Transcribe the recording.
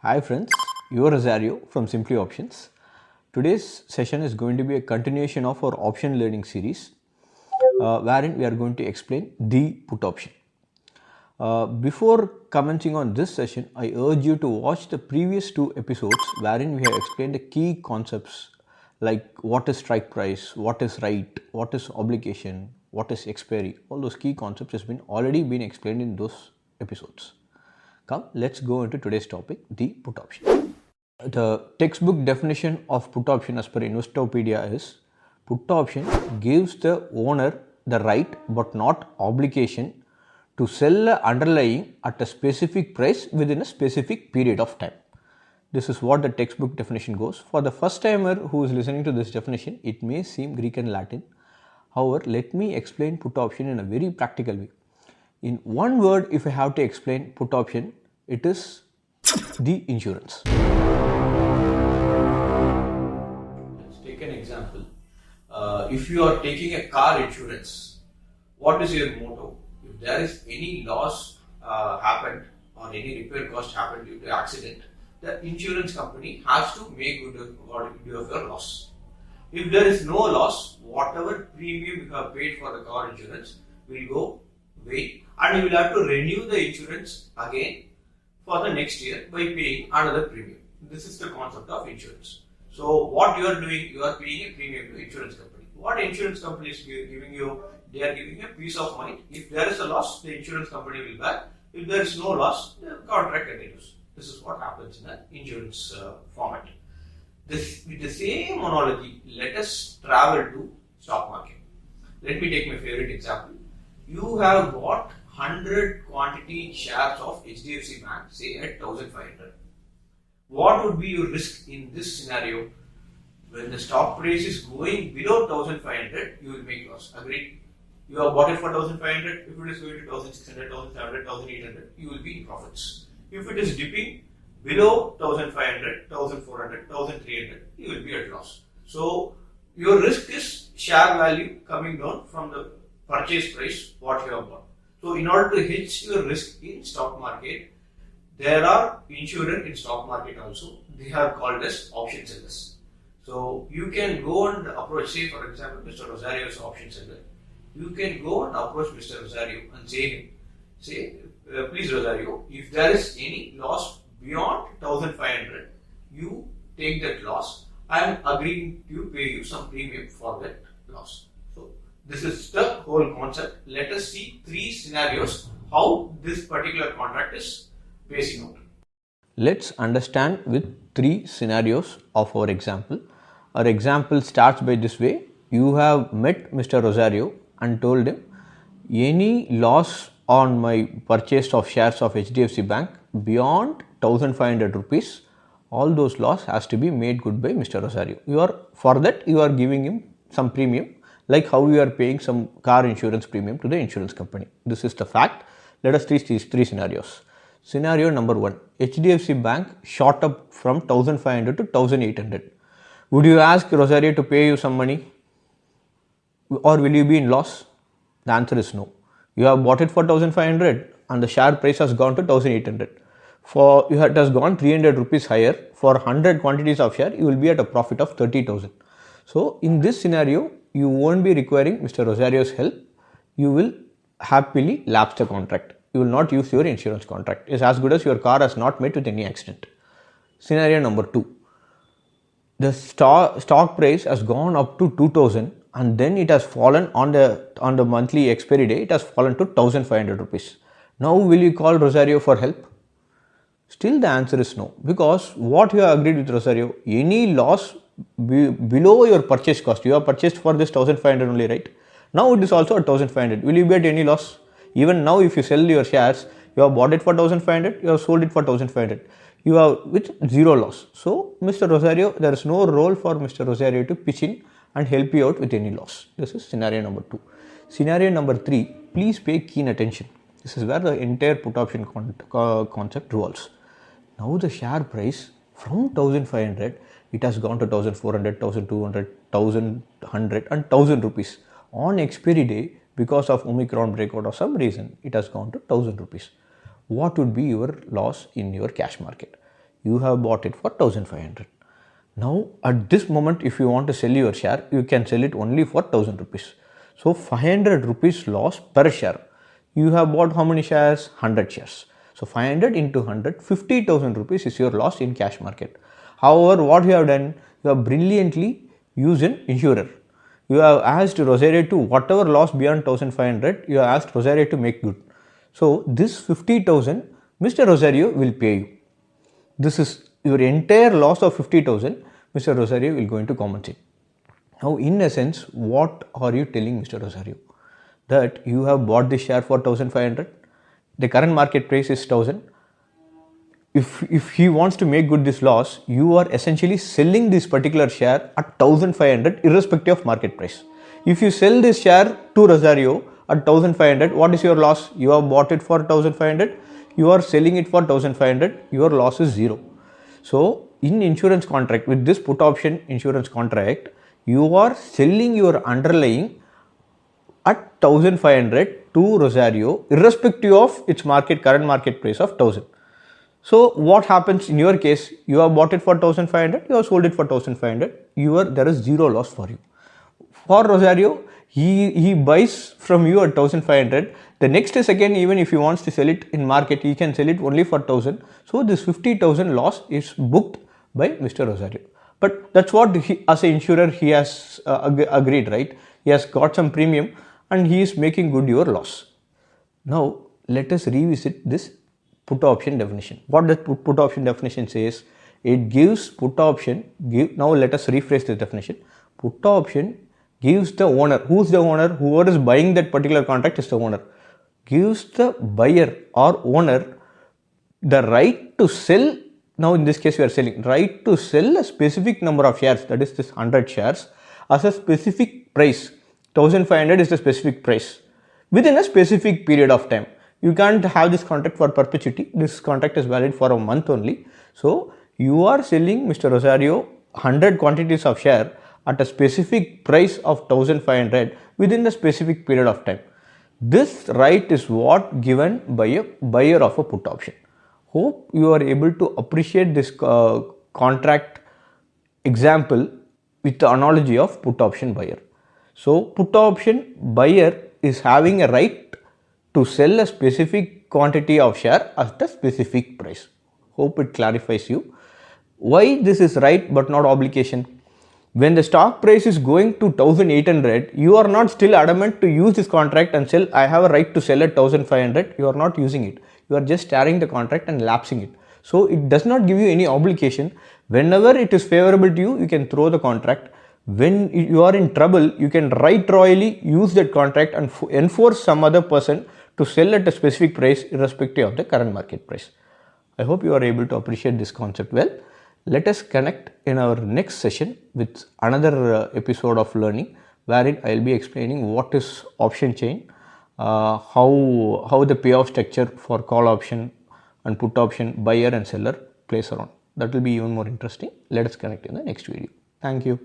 Hi friends, your Rosario from Simply Options. Today's session is going to be a continuation of our option learning series wherein we are going to explain the put option. Before commenting on this session, I urge you to watch the previous two episodes wherein we have explained the key concepts like what is strike price, what is right, what is obligation, what is expiry. All those key concepts has been already been explained in those episodes. Come, let's go into today's topic, the put option. The textbook definition of put option as per Investopedia is put option gives the owner the right but not obligation to sell the underlying at a specific price within a specific period of time. This is what the textbook definition goes. For the first timer who is listening to this definition, it may seem Greek and Latin. However, let me explain put option in a very practical way. In one word, if I have to explain put option, it is the insurance. Let's take an example. If you are taking a car insurance, what is your motto? If there is any loss happened or any repair cost happened due to accident, the insurance company has to make good of your loss. If there is no loss, whatever premium you have paid for the car insurance will go away, and you will have to renew the insurance again for the next year by paying another premium. This is the concept of insurance. So what you are doing, you are paying a premium to insurance company. What insurance company is giving you? They are giving a peace of mind. If there is a loss, the insurance company will bear. If there is no loss, the contract continues. This is what happens in an insurance format. With the same analogy, let us travel to stock market. Let me take my favorite example. You have bought 100 quantity shares of HDFC Bank, say at 1500. What would be your risk in this scenario? When the stock price is going below 1500, you will make loss. Agreed? You have bought it for 1500. If it is going to 1600, 1700, 1800, you will be in profits. If it is dipping below 1500, 1400, 1300, you will be at loss. So your risk is share value coming down from the purchase price what you have bought. So in order to hedge your risk in stock market, there are insurers in stock market also. They are called as option sellers. So you can go and approach, say for example, Mr. Rosario is option seller. You can go and approach Mr. Rosario and say, please Rosario, if there is any loss beyond 1500, you take that loss. I am agreeing to pay you some premium for that loss. So this is the whole concept. Let us see three scenarios how this particular contract is pacing out. Let's understand with three scenarios of our example. Our example starts by this way. You have met Mr. Rosario and told him any loss on my purchase of shares of HDFC Bank beyond 1500 rupees, all those loss has to be made good by Mr. Rosario. For that you are giving him some premium, like how you are paying some car insurance premium to the insurance company. This is the fact. Let us see these three scenarios. Scenario number one, HDFC Bank shot up from 1500 to 1800. Would you ask Rosario to pay you some money? Or will you be in loss? The answer is no. You have bought it for 1500 and the share price has gone to 1800. It has gone 300 rupees higher. For 100 quantities of share, you will be at a profit of 30,000. So in this scenario, you won't be requiring Mr. Rosario's help. You will happily lapse the contract. You will not use your insurance contract. It's as good as your car has not met with any accident. Scenario number two. The stock price has gone up to 2000 and then it has fallen on the monthly expiry day. It has fallen to 1500 rupees. Now will you call Rosario for help? Still the answer is no, because what you have agreed with Rosario, any loss below your purchase cost, you have purchased for this 1500 only, right? Now it is also at 1500. Will you be at any loss? Even now if you sell your shares, you have bought it for 1500, you have sold it for 1500. You have with zero loss. So Mr. Rosario, there is no role for Mr. Rosario to pitch in and help you out with any loss. This is scenario number two. Scenario number three, please pay keen attention. This is where the entire put option concept revolves. Now the share price from 1500, it has gone to 1400, 1200, 1100 and 1000 rupees. On expiry day, because of Omicron breakout or some reason, it has gone to 1000 rupees. What would be your loss in your cash market? you have bought it for 1500. Now at this moment, if you want to sell your share, you can sell it only for 1000 rupees. So 500 rupees loss per share. You have bought how many shares? 100 shares. So 500 into 100, 50,000 rupees is your loss in cash market. However, what you have done, you have brilliantly used an insurer. You have asked Rosario to whatever loss beyond 1500, you have asked Rosario to make good. So this 50,000, Mr. Rosario will pay you. This is your entire loss of 50,000, Mr. Rosario will going to compensate. Now, in essence, what are you telling Mr. Rosario? That you have bought this share for 1500, the current market price is 1000. If he wants to make good this loss, you are essentially selling this particular share at 1500 irrespective of market price. If you sell this share to Rosario at 1500, what is your loss? You have bought it for 1500, you are selling it for 1500, your loss is zero. So in insurance contract, with this put option insurance contract, you are selling your underlying at 1500 to Rosario irrespective of its current market price of 1000. So what happens in your case? You have bought it for 1500, you have sold it for 1500, there is zero loss for you. For Rosario, he buys from you at 1500. The next second, even if he wants to sell it in market, he can sell it only for 1000. So this 50,000 loss is booked by Mr. Rosario. But that's what as an insurer he has agreed, right? He has got some premium and he is making good your loss. Now let us revisit this put option definition. What does put option definition says? It gives put option. Now let us rephrase the definition. Put option gives the owner. Who's the owner? Whoever is buying that particular contract is the owner. Gives the buyer or owner the right to sell. Now in this case we are selling. Right to sell a specific number of shares, that is this 100 shares, as a specific price. 1500 is the specific price within a specific period of time. You can't have this contract for perpetuity. This contract is valid for a month only. So you are selling Mr. Rosario 100 quantities of share at a specific price of 1500 within a specific period of time. This right is what given by a buyer of a put option. Hope you are able to appreciate this contract example with the analogy of put option buyer. So put option buyer is having a right to sell a specific quantity of share at a specific price. Hope it clarifies you. Why this is right but not obligation? When the stock price is going to 1800, you are not still adamant to use this contract and sell. I have a right to sell at 1500. You are not using it. You are just tearing the contract and lapsing it. So it does not give you any obligation. Whenever it is favorable to you, you can throw the contract. When you are in trouble, you can right royally use that contract and enforce some other person to sell at a specific price irrespective of the current market price. I hope you are able to appreciate this concept well. Let us connect in our next session with another episode of learning, wherein I will be explaining what is option chain, how the payoff structure for call option and put option buyer and seller plays around. That will be even more interesting. Let us connect in the next video. Thank you.